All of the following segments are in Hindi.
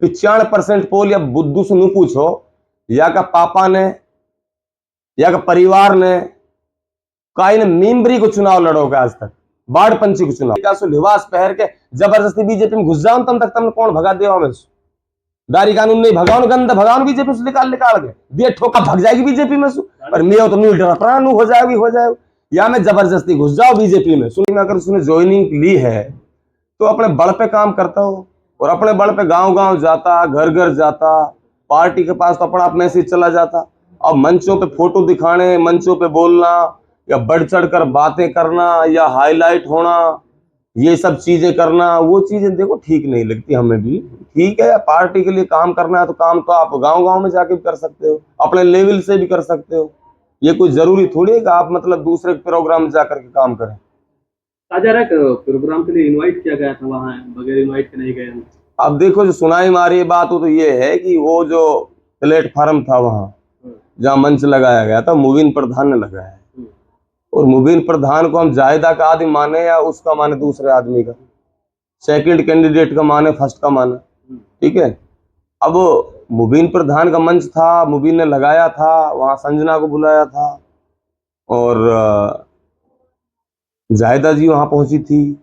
95% पोल या बुद्धू से नहीं पूछो, या का पापा ने या का परिवार ने काई ने मेम्बरी को चुनाव लड़ोगे आज तक, बाढ़ पंची को चुनाव लिबास पहन के जबरदस्ती बीजेपी में घुस जाओ तब तक तुमने कौन भगा दिया हमें? दारी कानून नहीं भगाओ, गंदा भगाओ बीजेपी से निकाल के दिए ठोका भग जाएगी बीजेपी में सु, पर मैं तो नहीं डरा प्राणु हो जाएगी या मैं जबरदस्ती घुस जाओ बीजेपी में। सुनी में अगर उसने ज्वाइनिंग ली है तो अपने बल पे काम करता हो, और अपने बल पे गांव जाता, घर घर जाता, पार्टी के पास तो अपना आप मैसेज चला जाता। अब मंचों पे फोटो दिखाने, मंचों पे बोलना या बढ़ चढ़ कर बातें करना या हाईलाइट होना, ये सब चीजें करना, वो चीजें देखो ठीक नहीं लगती हमें भी। ठीक है, पार्टी के लिए काम करना है तो काम तो आप गांव में जाके भी कर सकते हो, अपने लेवल से भी कर सकते हो। ये कोई जरूरी थोड़ी है कि आप मतलब दूसरे प्रोग्राम में जाकर के काम करें। प्रोग्राम के लिए इनवाइट किया गया था, वहां बगैर इनवाइट के नहीं गए। अब देखो जो सुनाई मारी बात हो तो ये है कि वो जो प्लेटफार्म था वहां जहाँ मंच लगाया गया था, मुबीन प्रधान ने लगाया है, और मुबीन प्रधान को हम जायदा का आदमी माने या उसका माने दूसरे आदमी का, सेकंड कैंडिडेट का माने फर्स्ट का माने, ठीक है। अब मुबीन प्रधान का मंच था, मुबीन ने लगाया था, वहां संजना को बुलाया था और जायदा जी वहां पहुंची थी,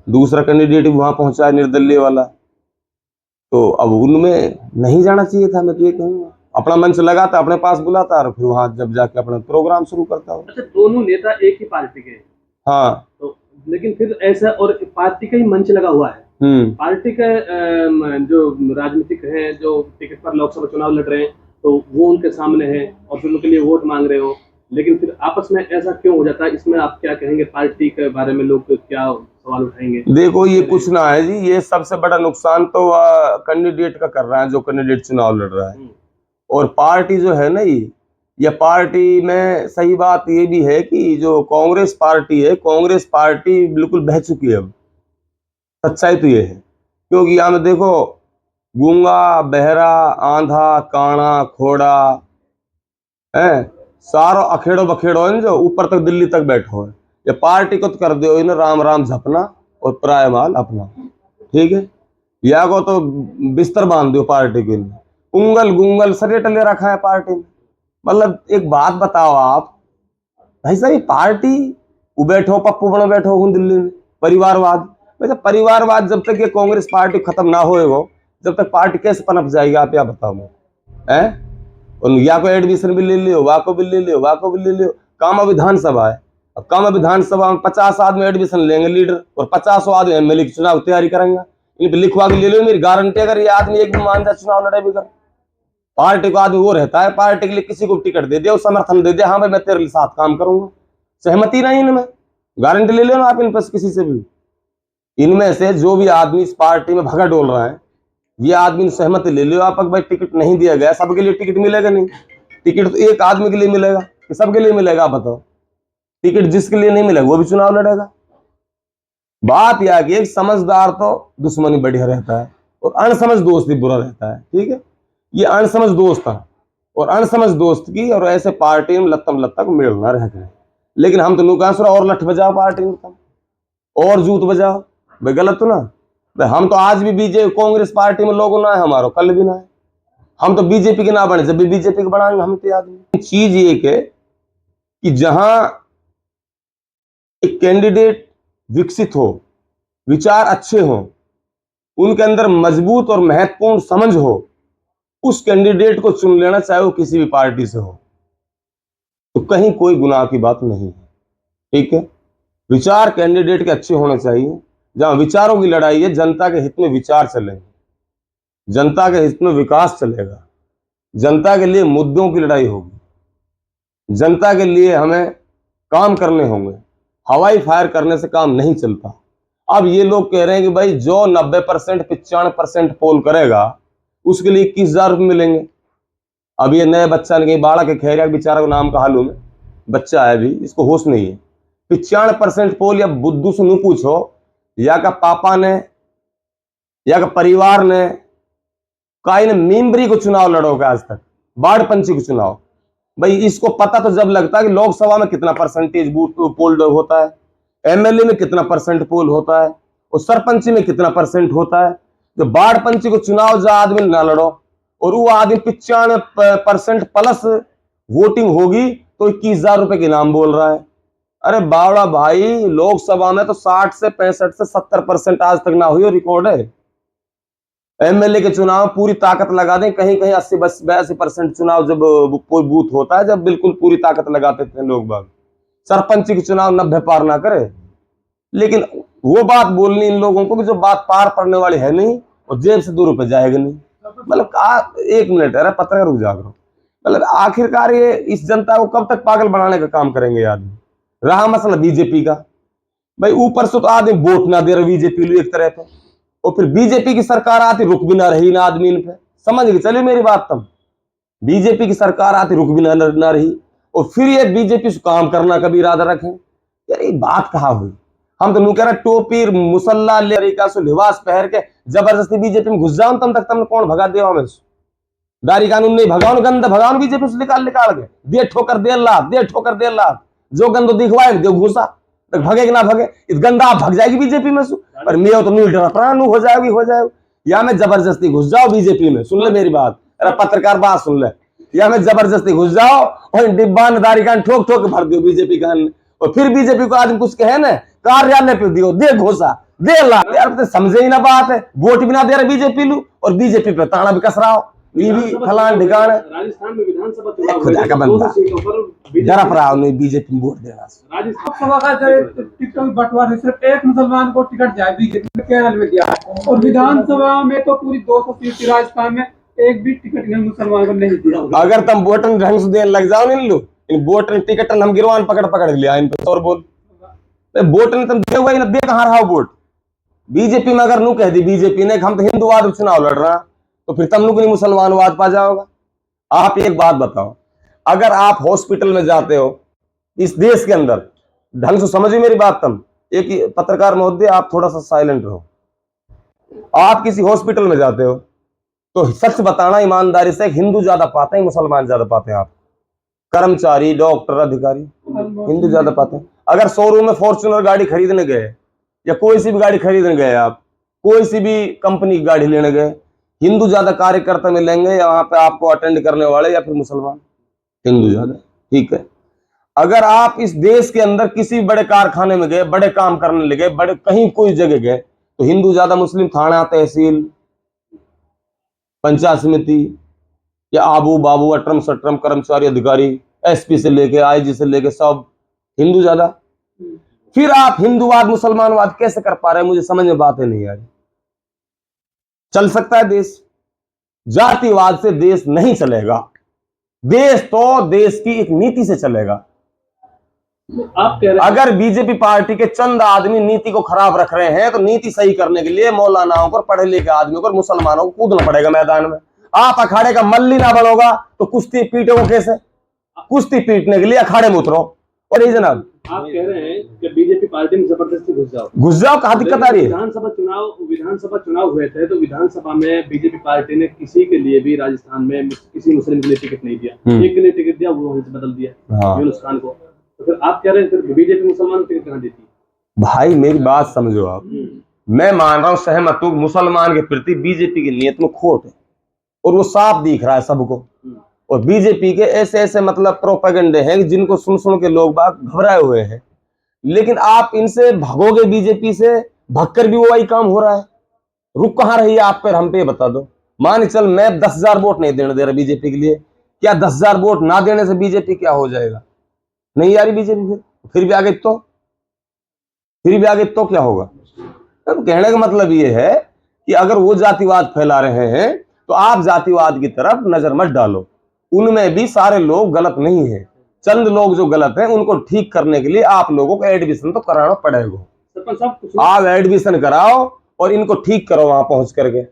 दूसरा कैंडिडेट भी वहां पहुंचा है निर्दलीय वाला, तो अब उनमें नहीं जाना चाहिए था। मैं तो ये कहूँगा अपना मंच लगाता, अपने पास बुलाता और फिर वहां जब जाके अपना प्रोग्राम शुरू करता हो। अच्छा, दोनों नेता एक ही पार्टी के? हाँ, तो लेकिन फिर ऐसा, और पार्टी का ही मंच लगा हुआ है, पार्टी का जो राजनीतिक है, जो टिकट पर लोकसभा चुनाव लड़ रहे हैं, तो वो उनके सामने है और फिर उनके लिए वोट मांग रहे हो, लेकिन फिर आपस में ऐसा क्यों हो जाता है? इसमें आप क्या कहेंगे? पार्टी के बारे में लोग क्या सवाल उठाएंगे? देखो ये कुछ ना है जी, ये सबसे बड़ा नुकसान तो कैंडिडेट का कर रहा है, जो कैंडिडेट चुनाव लड़ रहा है। और पार्टी जो है ना, ये पार्टी में सही बात ये भी है कि जो कांग्रेस पार्टी है, कांग्रेस पार्टी बिल्कुल बह चुकी है अब। सच्चाई तो ये है, क्योंकि यहाँ में देखो गूंगा, बहरा, आंधा, काना, खोड़ा है, सारो अखेड़ो बखेड़ो है जो ऊपर तक दिल्ली तक बैठो है। ये पार्टी को तो कर दो इन राम राम झपना और प्राय माल अपना, ठीक है। या को तो बिस्तर बांध दो पार्टी के लिए, उंगल गुंगल सरेट ले रखा है पार्टी में। मतलब एक बात बताओ आप भाई साहब, पार्टी वो बैठो पप्पू बनो बैठो हूँ दिल्ली में, परिवारवाद। वैसे परिवारवाद जब तक ये कांग्रेस पार्टी खत्म ना होएगा, जब तक पार्टी कैसे पनप जाएगी आप या बताओ मैं? और या को एडमिशन भी ले लियो, वाको भी ले लियो, वाको भी ले लियो। कामा विधानसभा है, अब कामा विधानसभा में 50 आदमी एडमिशन लेंगे लीडर, और 50 आदमी एमएलए की चुनाव तैयारी करेंगे। इन पे लिखवा के ले लो, मेरी गारंटी अगर ये आदमी एक भी मान जाए चुनाव लड़े भी कर। पार्टी को आदमी वो रहता है, पार्टी के लिए किसी को टिकट दे दिया, समर्थन दे दिया, हाँ भाई मैं तेरे साथ काम करूंगा, सहमति नहीं इनमें, गारंटी ले लो ना आप इन पर किसी से भी। इनमें से जो भी आदमी इस पार्टी में भगा डोल रहा है, ये आदमी सहमति ले लो आप। भाई टिकट नहीं दिया गया, सबके लिए टिकट मिलेगा नहीं, टिकट तो एक आदमी के लिए मिलेगा कि सबके लिए मिलेगा? आप बताओ, टिकट जिसके लिए नहीं मिलेगा वो भी चुनाव लड़ेगा। बात यह कि एक समझदार तो दुश्मनी बढ़िया रहता है और अनसमझ दोस्त भी बुरा रहता है, ठीक है। ये अनसमझ दोस्त था, और अनसमझ दोस्त की और ऐसे पार्टी में लत्ता को मेल ना रह गए। लेकिन हम तो नुकासुरा और लठ बजाओ पार्टी में, और जूत बजाओ भाई, गलत तो ना भाई। हम तो आज भी बीजेपी कांग्रेस पार्टी में लोगों ना है हमारो, कल भी ना है। हम तो बीजेपी के ना बने, जब भी बीजेपी के बनाएंगे हम तो आदमी। चीज ये कि जहां एक कैंडिडेट विकसित हो, विचार अच्छे हो, उनके अंदर मजबूत और महत्वपूर्ण समझ हो, उस कैंडिडेट को चुन लेना, चाहे वो किसी भी पार्टी से हो, तो कहीं कोई गुनाह की बात नहीं है, ठीक है। विचार कैंडिडेट के अच्छे होने चाहिए। जहां विचारों की लड़ाई है, जनता के हित में विचार चलेंगे, जनता के हित में विकास चलेगा, जनता के लिए मुद्दों की लड़ाई होगी, जनता के लिए हमें काम करने होंगे। हवाई फायर करने से काम नहीं चलता। अब ये लोग कह रहे हैं कि भाई जो 90% 95% पोल करेगा उसके लिए 21,000 रुपये मिलेंगे। अब ये नए बच्चा ने कहीं बाड़ा के खैरिया बेचारा को नाम का हालू में बच्चा है, अभी इसको होश नहीं है। 95% पोल या बुद्धू से नहीं पूछो, या का पापा ने या का परिवार ने काई ने मेम्बरी को चुनाव लड़ोगे आज तक, बाढ़ पंची को चुनाव। भाई इसको पता तो जब लगता है कि लोकसभा में कितना परसेंटेज पोल होता है, एमएलए में कितना परसेंट पोल होता है, और सरपंच में कितना परसेंट होता है, जो बाढ़ पंची को चुनाव जो आदमी ना लड़ो और वो आदमी 95% प्लस वोटिंग होगी तो 21,000 रुपए के इनाम बोल रहा है। अरे बावड़ा भाई, लोकसभा में तो 60 से 65 से 70% आज तक ना हुई और रिकॉर्ड है। एमएलए के चुनाव पूरी ताकत लगा दें, कहीं कहीं 80-82% चुनाव जब कोई बूथ होता है जब बिल्कुल पूरी ताकत लगाते थे लोग बाग। सरपंच के चुनाव 90 पार ना करे, लेकिन वो बात बोलनी इन लोगों को कि जो बात पार पड़ने वाली है नहीं और जेब से 2 रुपए जाएगा नहीं। मतलब 1 मिनट, अरे पत्रकार रुक जा करो। मतलब आखिरकार ये इस जनता को कब तक पागल बनाने का काम करेंगे आदमी। रहा मसला बीजेपी का, भाई ऊपर से तो आदमी वोट ना दे रहे बीजेपी लोग एक तरह पे, और फिर बीजेपी की सरकार आती रुक भी ना रही ना आदमी इन पे। समझ के चलिए मेरी बात, तब बीजेपी की सरकार आती रुक भी ना रही और फिर ये बीजेपी से काम करना कभी इरादा रखें। यार ये बात कहाँ हुई। हम तो नू कह रहे टोपी मुसल्ला ले तरीका से लिबास पहन के जबरदस्ती बीजेपी में घुस जाओ, तब तक तुमने कौन भगा दिया हमें। दारी कानून नहीं भगाओ, गंद भगाओ बीजेपी से निकाल के दे ठोकर दे लाभ जो गंद दिखवाए दे घुसा भगे कि ना भगे, इस गंदा आप भग जाएगी बीजेपी में से। पर मैं तो नहीं डरा हो जाएगी या मैं जबरदस्ती घुस जाओ बीजेपी में। सुन ले मेरी बात, अरे पत्रकार बात सुन ले, या मैं जबरदस्ती घुस जाओ और डिब्बा दारी कान ठोक भर दियो बीजेपी का, और फिर बीजेपी को आदमी कुछ कहे ना कार्यालय पे दियो दे घोषा दे ला। यार तो समझे ही ना बात है, वोट भी ना दे रहे बीजेपी लू और बीजेपी पे ताना भी कस रहा हो। फलान ढिकान राजस्थान में विधानसभा चुनाव खुदा का बंदा जरा फराव नहीं बीजेपी वोट देना। लोकसभा का टिकट बंटवारे सिर्फ एक मुसलमान को टिकट जाए बीजेपी ने केरल में दिया, और विधानसभा में तो पूरी 200 सीट राजस्थान में एक भी टिकट नहीं मुसलमान को नहीं दिया। अगर तुम वोटन ढंग से देने लग जाओ नहीं लो इन वोटन टिकट हम गिरवान पकड़ लिया इन पर और बोल वोटन तुम दे हुआ दे कहां रहा वोट। बीजेपी में अगर नू कह दी बीजेपी ने हम तो हिंदुवाद चुनाव लड़ रहा तो फिर तुम लोग नहीं मुसलमानवाद पा जाओगा। आप एक बात बताओ, अगर आप हॉस्पिटल में जाते हो इस देश के अंदर, ढंग से समझिए मेरी बात, तुम एक पत्रकार महोदय आप थोड़ा सा साइलेंट रहो। आप किसी हॉस्पिटल में जाते हो तो सच बताना ईमानदारी से हिंदू ज्यादा पाते हैं मुसलमान ज्यादा पाते हैं? आप कर्मचारी डॉक्टर अधिकारी हिंदू ज्यादा पाते हैं। अगर शोरूम में फॉर्च्यूनर गाड़ी खरीदने गए या कोई सी भी गाड़ी खरीदने गए, आप कोई सी भी कंपनी की गाड़ी लेने गए, हिंदू ज्यादा कार्यकर्ता मिलेंगे या वहां पे आपको अटेंड करने वाले या फिर मुसलमान? हिंदू ज्यादा, ठीक है। अगर आप इस देश के अंदर किसी बड़े कारखाने में गए, बड़े काम करने लगे, बड़े कहीं कोई जगह गए तो हिंदू ज्यादा मुस्लिम थाना तहसील पंचायत समिति या आबू बाबू अटरम सटरम कर्मचारी अधिकारी एसपी से लेके आईजी से लेके सब हिंदू ज्यादा। फिर आप हिंदूवाद मुसलमानवाद कैसे कर पा रहे हैं? मुझे समझ में बातें नहीं आ रही। चल सकता है देश? जातिवाद से देश नहीं चलेगा। देश तो देश की एक नीति से चलेगा। आप कह रहे हैं अगर बीजेपी पार्टी के चंद आदमी नीति को खराब रख रहे हैं तो नीति सही करने के लिए मौलानाओं को, पढ़े लिखे आदमियों को, मुसलमानों को कूदना पड़ेगा मैदान में। आप अखाड़े का मल्ली ना बनोगा तो कुश्ती पीटोगे कैसे? कुश्ती पीटने के लिए अखाड़े में उतरो। और ये जनाब आप कह रहे हैं कि बीजेपी पार्टी में जबरदस्ती घुस जाओ, कहाँ दिक्कत आ रही है? विधानसभा चुनाव हुए थे तो विधानसभा में बीजेपी पार्टी ने किसी के लिए भी राजस्थान में किसी मुस्लिम के लिए टिकट नहीं दिया। एक के लिए टिकट दिया, वो वहीं से बदल दिया यूनुस खान को। तो फिर आप कह रहे हैं फिर बीजेपी मुसलमान को टिकट कहाँ देती? भाई मेरी बात समझो आप, मैं मान रहा हूँ सहमत हूँ मुसलमान के प्रति बीजेपी की नीयत में खोट है और वो साफ दिख रहा है सबको। और बीजेपी के ऐसे ऐसे मतलब प्रोपेगेंडे हैं जिनको सुन के लोग बाग घबराए हुए हैं। लेकिन आप इनसे भागोगे बीजेपी से, भागकर भी वो वही काम हो रहा है। रुक कहाँ रही है आप पर? हम पे बता दो। मान चल मैं 10,000 वोट नहीं देने दे रहा बीजेपी के लिए, क्या 10,000 वोट ना देने से बीजेपी क्या हो जाएगा? नहीं आ रही बीजेपी फिर भी आगे तो क्या होगा? अब कहने का मतलब ये है कि अगर वो जातिवाद फैला रहे हैं तो आप जातिवाद की तरफ नजर मत डालो। उनमें भी सारे लोग गलत नहीं है, चंद लोग जो गलत हैं उनको ठीक करने के लिए आप लोगों को एडमिशन तो कराना पड़ेगा। आप एडमिशन कराओ और इनको ठीक करो वहां पहुंच करके,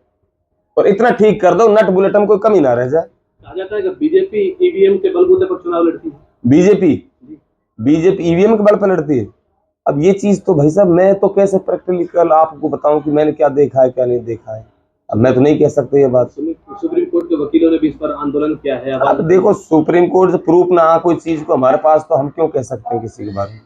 और इतना ठीक कर दो नट बुलेट में कोई कमी ना रह जाए। कहा जाता है कि बीजेपी ईवीएम के बलबूते पर चुनाव लड़ती है। बीजेपी ईवीएम के बल पर लड़ती है। अब ये चीज तो भाई साहब मैं तो कैसे प्रैक्टिकल आपको बताऊं कि मैंने क्या देखा है क्या नहीं देखा है। अब मैं तो नहीं कह सकता ये बात। सुप्रीम कोर्ट के वकीलों ने भी इस पर आंदोलन किया है। अब देखो सुप्रीम कोर्ट से प्रूफ ना कोई चीज को हमारे पास, तो हम क्यों कह सकते हैं किसी के बारे में।